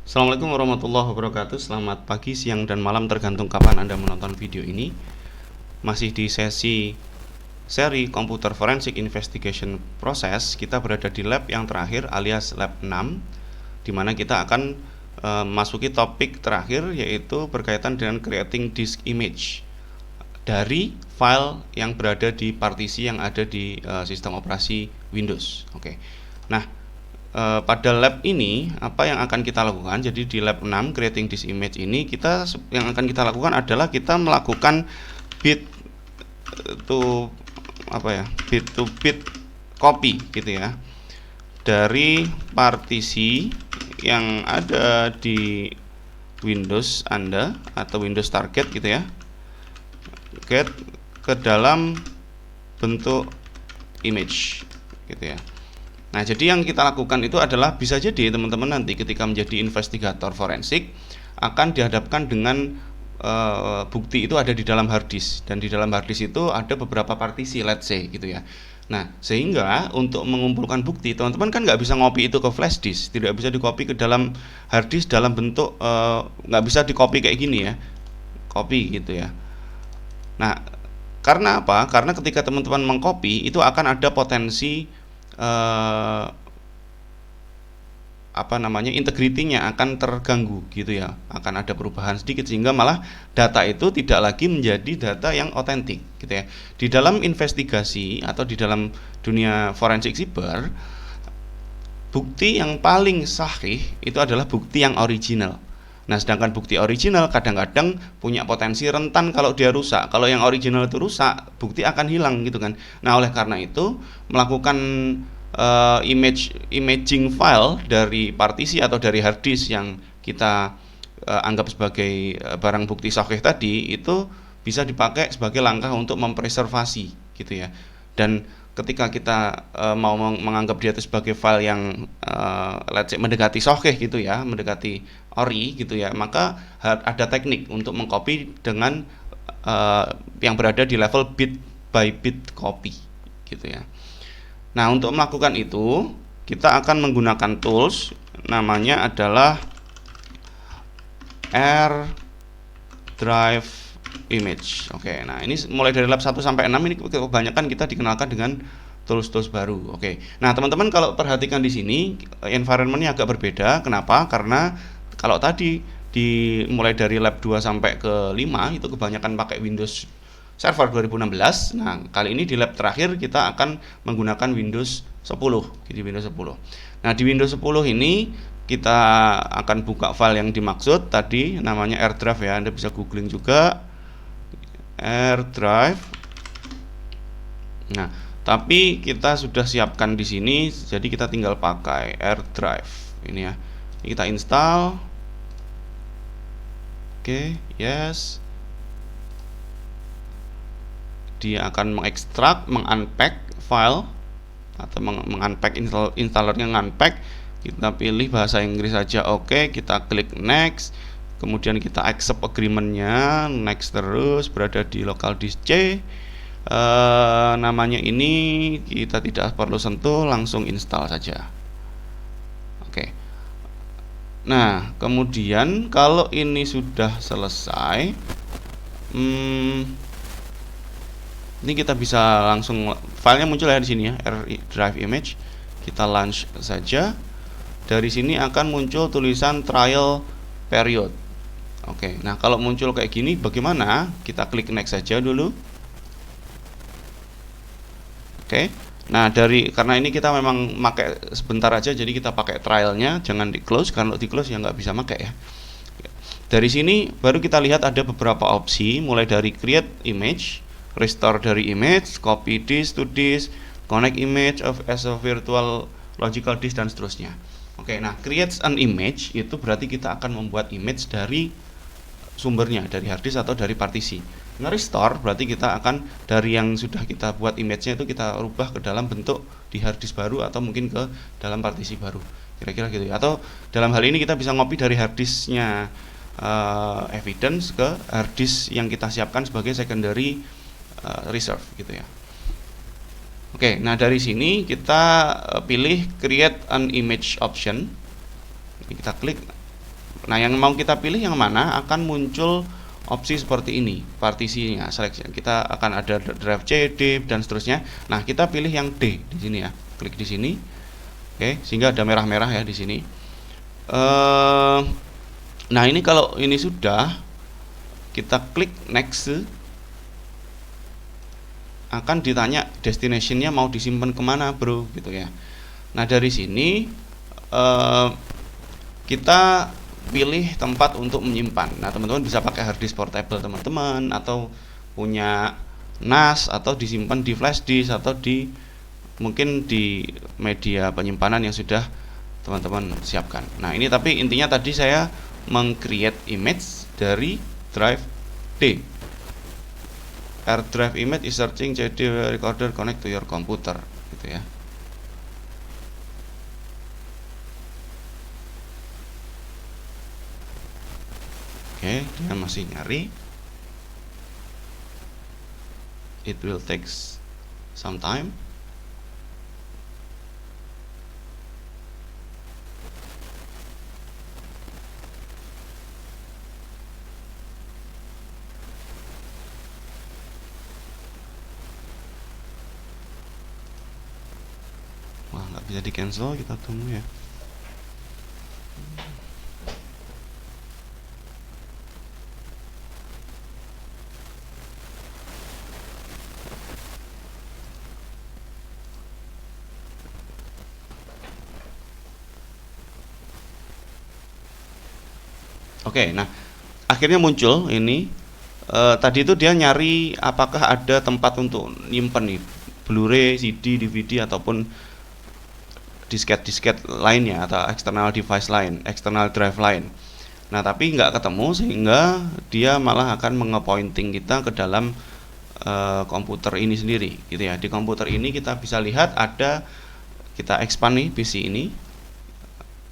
Assalamualaikum warahmatullahi wabarakatuh. Selamat pagi, siang, dan malam tergantung kapan Anda menonton video ini. Masih di sesi seri Computer Forensic Investigation Process. Kita berada di lab yang terakhir alias lab 6, di mana kita akan masuki topik terakhir, yaitu berkaitan dengan creating disk image dari file yang berada di partisi yang ada di sistem operasi Windows. Oke. Nah, pada lab ini apa yang akan kita lakukan? Jadi di lab 6 creating this image ini yang akan kita lakukan adalah kita melakukan bit to bit copy gitu ya, dari partisi yang ada di Windows Anda atau Windows target gitu ya, ke dalam bentuk image gitu ya. Nah, jadi yang kita lakukan itu adalah, bisa jadi teman-teman nanti ketika menjadi investigator forensik akan dihadapkan dengan bukti itu ada di dalam hard disk, dan di dalam hard disk itu ada beberapa partisi, let's say gitu ya. Nah, sehingga untuk mengumpulkan bukti, teman-teman kan nggak bisa ngopi itu ke flash disk, tidak bisa dikopi ke dalam hard disk dalam bentuk nggak bisa dikopi kayak gini ya, copy gitu ya. Nah, karena apa? Karena ketika teman-teman mengcopy itu akan ada potensi integritinya akan terganggu gitu ya, akan ada perubahan sedikit sehingga malah data itu tidak lagi menjadi data yang otentik gitu ya. Di dalam investigasi atau di dalam dunia forensik siber, bukti yang paling sahih itu adalah bukti yang original. Nah, sedangkan bukti original kadang-kadang punya potensi rentan kalau dia rusak. Kalau yang original itu rusak, bukti akan hilang gitu kan. Nah, oleh karena itu melakukan imaging file dari partisi atau dari hard disk yang kita anggap sebagai barang bukti sahih tadi, itu bisa dipakai sebagai langkah untuk mempreservasi gitu ya. Dan ketika kita mau menganggap dia itu sebagai file yang let's say mendekati sahih gitu ya, mendekati ori gitu ya, maka ada teknik untuk mengcopy dengan yang berada di level bit by bit copy gitu ya. Nah, untuk melakukan itu kita akan menggunakan tools, namanya adalah AirDrive Image. Oke, nah ini mulai dari lab 1 sampai 6 ini kebanyakan kita dikenalkan dengan tools-tools baru. Oke. Nah, teman-teman kalau perhatikan di sini environment-nya agak berbeda. Kenapa? Karena kalau tadi mulai dari lab 2 sampai ke 5 itu kebanyakan pakai Windows Server 2016. Nah, kali ini di lab terakhir kita akan menggunakan Windows 10. Jadi Windows 10. Nah, di Windows 10 ini kita akan buka file yang dimaksud tadi, namanya AirDrive ya. Anda bisa googling juga AirDrive. Nah, tapi kita sudah siapkan di sini, jadi kita tinggal pakai AirDrive ini ya. Ini kita install. Oke, yes. Dia akan mengekstrak, mengunpack file atau mengunpack installernya, ngunpack. Kita pilih bahasa Inggris saja, oke. Kita klik next, kemudian kita accept agreementnya, next terus, berada di local disk C. Namanya ini kita tidak perlu sentuh, langsung install saja. Oke. Nah, kemudian kalau ini sudah selesai, ini kita bisa langsung, filenya muncul ya di sini ya, AirDrive Image. Kita launch saja. Dari sini akan muncul tulisan trial period. Oke, nah kalau muncul kayak gini bagaimana? Kita klik next saja dulu. Oke. Nah, karena ini kita memang pakai sebentar aja, jadi kita pakai trialnya, jangan di close. Kalau di close ya nggak bisa pakai ya. Dari sini baru kita lihat ada beberapa opsi, mulai dari create image, restore dari image, copy disk to disk, connect image as a virtual logical disk, dan seterusnya. Oke, nah create an image itu berarti kita akan membuat image dari sumbernya, dari hard disk atau dari partisi. Nge-restore berarti kita akan dari yang sudah kita buat image-nya itu kita rubah ke dalam bentuk di hard disk baru atau mungkin ke dalam partisi baru. Kira-kira gitu ya. Atau dalam hal ini kita bisa ngopi dari hard disk-nya evidence ke hard disk yang kita siapkan sebagai secondary reserve gitu ya. Oke, nah dari sini kita pilih create an image option. Ini kita klik. Nah, yang mau kita pilih yang mana akan muncul opsi seperti ini, partisinya, seleksi. Kita akan ada drive C, D, dan seterusnya. Nah, kita pilih yang D di sini ya. Klik di sini. Oke, sehingga ada merah-merah ya di sini. Nah, ini kalau ini sudah, kita klik next, akan ditanya destination-nya mau disimpan kemana, bro, gitu ya. Nah, dari sini kita pilih tempat untuk menyimpan. Nah, teman-teman bisa pakai hard disk portable teman-teman, atau punya NAS, atau disimpan di flash disk, atau di mungkin di media penyimpanan yang sudah teman-teman siapkan. Nah, ini tapi intinya tadi saya meng-create image dari drive D. Hard drive image is searching CD recorder connect to your computer, gitu ya. Oke, dia masih nyari. It will take some time. Wah, nggak bisa di cancel, kita tunggu ya. Oke, nah akhirnya muncul ini. Tadi itu dia nyari apakah ada tempat untuk nyimpen nih, Blu-ray, CD, DVD, ataupun disket-disket lainnya atau external device lain, external drive lain. Nah, tapi nggak ketemu, sehingga dia malah akan mengepointing kita ke dalam komputer ini sendiri, gitu ya. Di komputer ini kita bisa lihat ada, kita expand nih PC ini.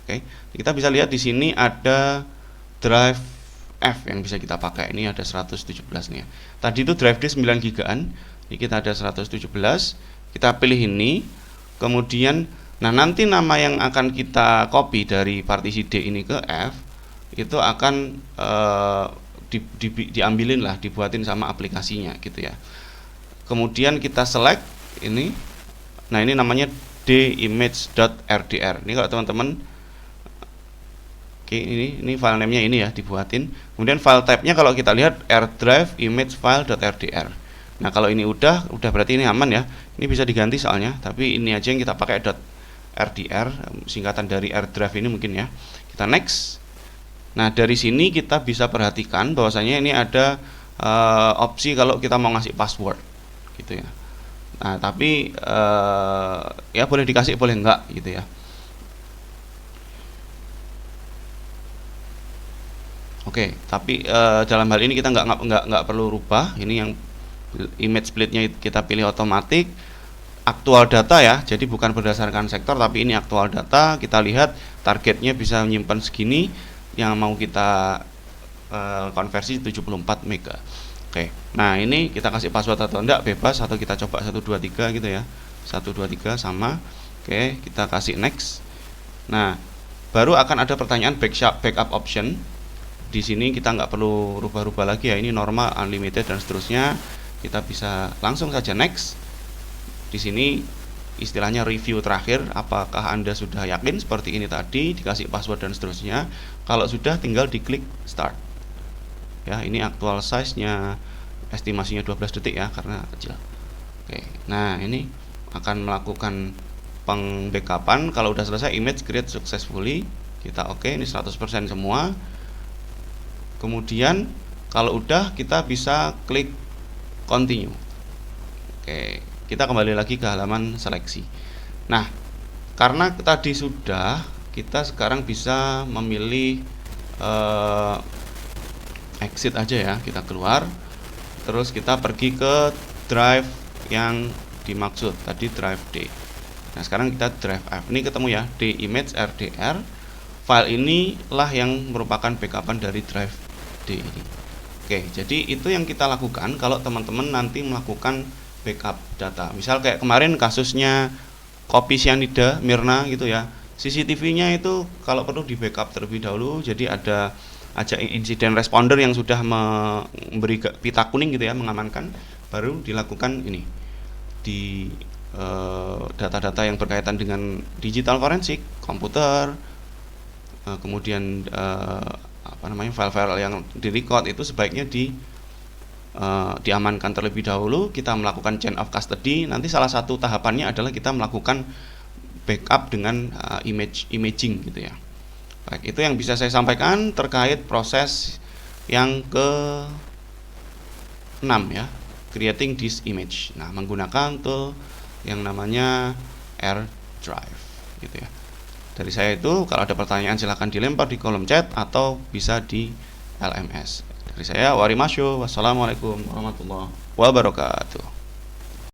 Oke, kita bisa lihat di sini ada drive F yang bisa kita pakai. Ini ada 117 nih ya. Tadi itu drive D 9 gigaan. Ini kita ada 117. Kita pilih ini. Kemudian nah nanti nama yang akan kita copy dari partisi D ini ke F itu akan diambilin lah, dibuatin sama aplikasinya, gitu ya. Kemudian kita select ini. Nah, ini namanya dimage.rdr. Ini kalau teman-teman, ini file name-nya ini ya, dibuatin. Kemudian file type-nya kalau kita lihat AirDrive image file.rdr. Nah, kalau ini udah berarti ini aman ya. Ini bisa diganti soalnya, tapi ini aja yang kita pakai .rdr, singkatan dari AirDrive ini mungkin ya. Kita next. Nah, dari sini kita bisa perhatikan bahwasanya ini ada opsi kalau kita mau ngasih password, gitu ya. Nah, tapi ya boleh dikasih, boleh enggak, gitu ya. Oke, tapi dalam hal ini kita nggak perlu rubah. Ini yang image splitnya kita pilih otomatis, aktual data ya. Jadi bukan berdasarkan sektor, tapi ini aktual data. Kita lihat targetnya bisa menyimpan segini, yang mau kita konversi 74 mega. Oke, nah ini kita kasih password atau enggak, bebas, atau kita coba 123 gitu ya. 123 sama. Oke, kita kasih next. Nah, baru akan ada pertanyaan backup option. Di sini kita nggak perlu rubah-rubah lagi ya, ini normal, unlimited, dan seterusnya. Kita bisa langsung saja next. Di sini istilahnya review terakhir, apakah Anda sudah yakin seperti ini tadi, dikasih password dan seterusnya. Kalau sudah, tinggal diklik start. Ya, ini actual size-nya, estimasinya 12 detik ya, karena kecil. Oke, nah ini akan melakukan pengbackupan. Kalau udah selesai, image create successfully, kita oke, ini 100% semua. Kemudian kalau udah, kita bisa klik continue. Oke, kita kembali lagi ke halaman seleksi. Nah, karena tadi sudah, kita sekarang bisa memilih exit aja ya, kita keluar. Terus kita pergi ke drive yang dimaksud tadi, drive D. Nah, sekarang kita drive F. Ini ketemu ya, D image RDR. File inilah yang merupakan backupan dari drive D ini. Oke, jadi itu yang kita lakukan kalau teman-teman nanti melakukan backup data. Misal kayak kemarin kasusnya kopi cyanida Mirna gitu ya, CCTV-nya itu kalau perlu di backup terlebih dahulu, jadi ada insiden responder yang sudah memberi pita kuning gitu ya, mengamankan, baru dilakukan ini di data-data yang berkaitan dengan digital forensik, komputer, kemudian file-file yang direcord itu sebaiknya diamankan terlebih dahulu. Kita melakukan chain of custody. Nanti salah satu tahapannya adalah kita melakukan backup dengan imaging gitu ya. Baik, itu yang bisa saya sampaikan terkait proses yang ke-6 ya, creating this image. Nah, menggunakan tool yang namanya AirDrive gitu ya. Dari saya itu, kalau ada pertanyaan silahkan dilempar di kolom chat atau bisa di LMS. Dari saya, Wari Masyo. Wassalamualaikum warahmatullahi wabarakatuh.